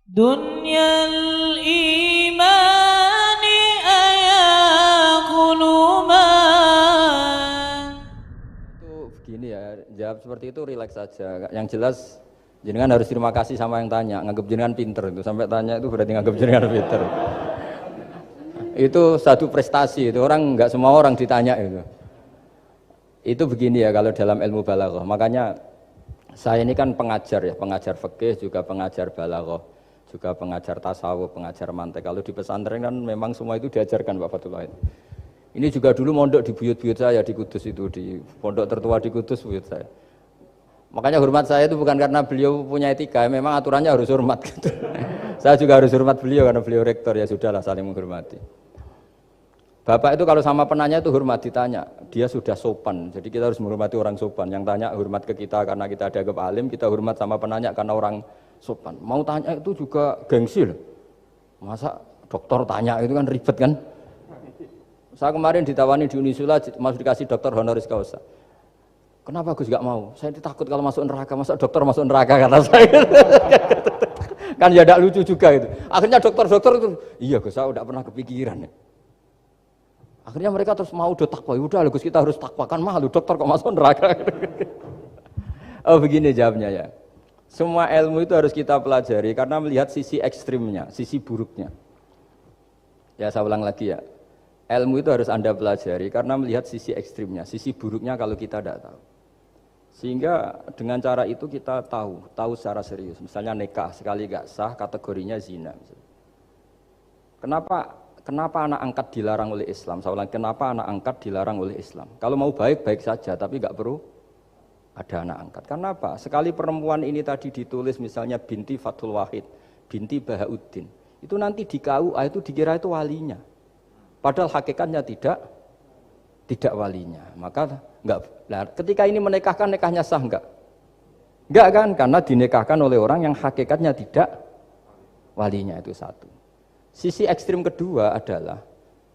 دنيا الإيمان أيأكل ما. Itu begini ya, jawab seperti itu rileks saja. Yang jelas jenengan harus terima kasih sama yang tanya, nganggap jenengan pinter itu. Sampai tanya itu berarti nganggap jenengan pinter. Itu satu prestasi itu, orang nggak semua orang ditanya itu. Itu begini ya kalau dalam ilmu balaghah. Makanya saya ini kan pengajar ya, pengajar fikih juga pengajar balaghah, juga pengajar tasawuf, pengajar mantek. Kalau di pesantren kan memang semua itu diajarkan Pak Fatullah. Ini juga dulu mondok di buyut-buyut saya di Kudus itu, di pondok tertua di Kudus buyut saya. Makanya hormat saya itu bukan karena beliau punya etika, memang aturannya harus hormat gitu. Saya juga harus hormat beliau karena beliau rektor, ya sudahlah saling menghormati. Bapak itu kalau sama penanya itu hormat, ditanya, dia sudah sopan. Jadi kita harus menghormati orang sopan. Yang tanya hormat ke kita karena kita dianggap alim, kita hormat sama penanya karena orang sopan. Mau tanya itu juga gengsi loh. Masa dokter tanya itu kan ribet kan? Saya kemarin ditawani di Unisula, masuk dikasih dokter honoris causa. Kenapa Gus gak mau? Saya takut kalau masuk neraka, masa dokter masuk neraka kata saya. Kan ya tidak lucu juga itu. Akhirnya dokter-dokter itu, iya Gus, saya udah pernah kepikiran ya. Akhirnya mereka terus mau udah takwa, udah Gus kita harus takwa, kan malu dokter kok masuk neraka. Oh begini jawabnya ya. Semua ilmu itu harus kita pelajari karena melihat sisi ekstrimnya, sisi buruknya. Ya saya ulang lagi ya. Ilmu itu harus Anda pelajari karena melihat sisi ekstrimnya, sisi buruknya kalau kita tidak tahu. Sehingga dengan cara itu kita tahu secara serius. Misalnya nikah sekali gak sah kategorinya zina. Kenapa anak angkat dilarang oleh Islam? Saya ulang, kenapa anak angkat dilarang oleh Islam? Kalau mau baik-baik saja, tapi nggak perlu ada anak angkat. Karena apa? Sekali perempuan ini tadi ditulis misalnya binti Fathul Wahid, binti Bahauddin, itu nanti di KUA itu dikira itu walinya. Padahal hakikatnya tidak walinya. Maka nggak. Nah, ketika ini menikahkan, nikahnya sah nggak? Nggak kan? Karena dinikahkan oleh orang yang hakikatnya tidak walinya, itu satu. Sisi ekstrim kedua adalah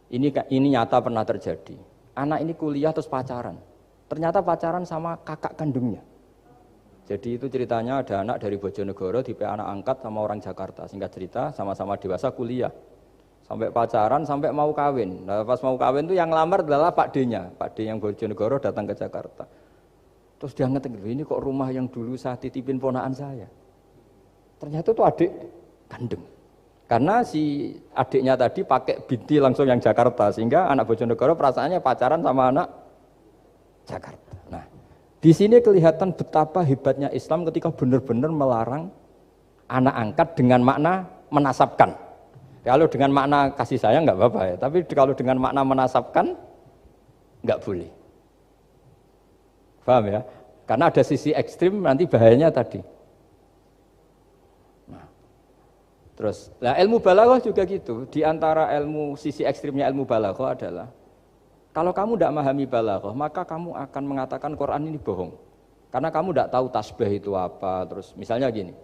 ini nyata pernah terjadi. Anak ini kuliah terus pacaran. Ternyata pacaran sama kakak kandungnya. Jadi itu ceritanya ada anak dari Bojonegoro tipe anak angkat sama orang Jakarta. Singkat cerita sama-sama dewasa kuliah. Sampai pacaran sampai mau kawin. Nah, pas mau kawin itu yang lamar adalah Pak D-nya. Pak D yang Bojonegoro datang ke Jakarta. Terus dia ngetik, ini kok rumah yang dulu saya titipin ponakan saya. Ternyata itu adik kandung. Karena si adiknya tadi pakai binti langsung yang Jakarta, sehingga anak Bojonegoro perasaannya pacaran sama anak Jakarta. Nah, di sini kelihatan betapa hebatnya Islam ketika benar-benar melarang anak angkat dengan makna menasabkan. Kalau dengan makna kasih sayang nggak apa-apa ya, tapi kalau dengan makna menasabkan nggak boleh. Paham ya? Karena ada sisi ekstrim nanti bahayanya tadi. Terus, nah ilmu balaghah juga gitu. Di antara ilmu sisi ekstrimnya ilmu balaghah adalah kalau kamu tidak memahami balaghah, maka kamu akan mengatakan Quran ini bohong. Karena kamu tidak tahu tasbih itu apa. Terus misalnya gini,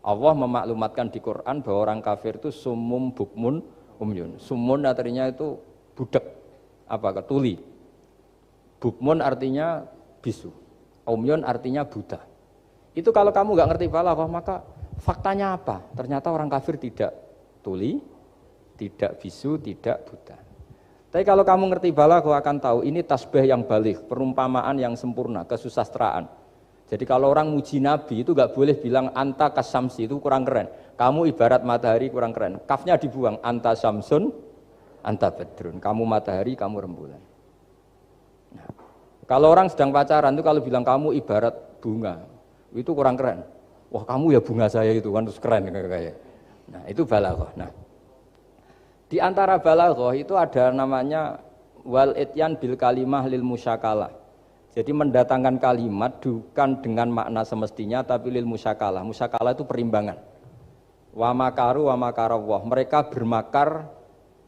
Allah memaklumatkan di Quran bahwa orang kafir itu sumum bukmun umyun. Sumun artinya itu budak, apa tuli. Bukmun artinya bisu. Umyun artinya buta. Itu kalau kamu nggak ngerti balaghah, maka faktanya apa? Ternyata orang kafir tidak tuli, tidak bisu, tidak buta. Tapi kalau kamu ngerti balaghah akan tahu ini tasbih yang baligh, perumpamaan yang sempurna, kesusastraan. Jadi kalau orang muji Nabi itu nggak boleh bilang anta kasamsi, itu kurang keren. Kamu ibarat matahari kurang keren. Kafnya dibuang, anta samsun, anta badrun. Kamu matahari, kamu rembulan. Nah, kalau orang sedang pacaran itu kalau bilang kamu ibarat bunga, itu kurang keren. Wah kamu ya bunga saya itu kan terus keren kayak. Nah itu balaghah. Nah di antara balaghah itu ada namanya wal ityan bil kalimah lil musyakalah. Jadi mendatangkan kalimat bukan dengan makna semestinya tapi lil musyakalah. Musyakalah itu perimbangan. Wa makaru wa makarawah. Mereka bermakar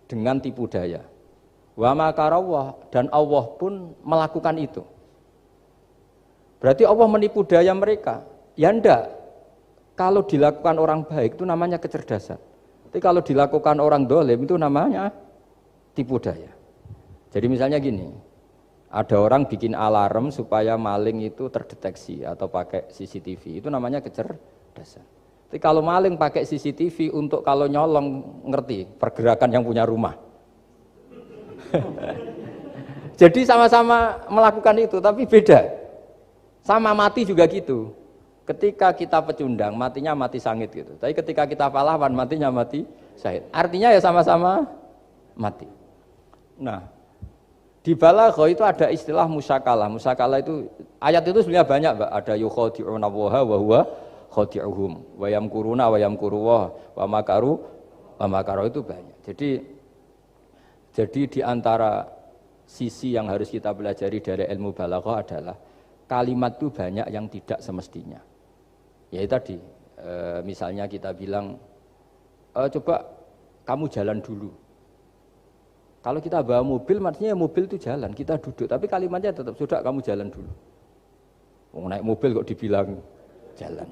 dengan tipu daya. Wa makarawah dan Allah pun melakukan itu. Berarti Allah menipu daya mereka. Ya enggak. Kalau dilakukan orang baik itu namanya kecerdasan. Tapi kalau dilakukan orang dolim itu namanya tipu daya. Jadi misalnya gini, ada orang bikin alarm supaya maling itu terdeteksi atau pakai CCTV, itu namanya kecerdasan. Tapi kalau maling pakai CCTV untuk kalau nyolong ngerti pergerakan yang punya rumah. Jadi sama-sama melakukan itu, tapi beda. Sama mati juga gitu. Ketika kita pecundang, matinya mati sangit gitu. Tapi ketika kita pahlawan, matinya mati syahid. Artinya ya sama-sama mati. Nah, di balaghah itu ada istilah musyakalah. Musyakalah itu ayat itu sebenarnya banyak, Mbak. Ada yukhadi'una Allaha wa huwa khadi'uhum wa yamkuruna wa yamkuruwah wa makaru itu banyak. Jadi di antara sisi yang harus kita pelajari dari ilmu balaghah adalah kalimat itu banyak yang tidak semestinya. Ya tadi misalnya kita bilang coba kamu jalan dulu. Kalau kita bawa mobil, maksudnya mobil itu jalan, kita duduk. Tapi kalimatnya tetap, sudah kamu jalan dulu. Mau naik mobil kok dibilang jalan.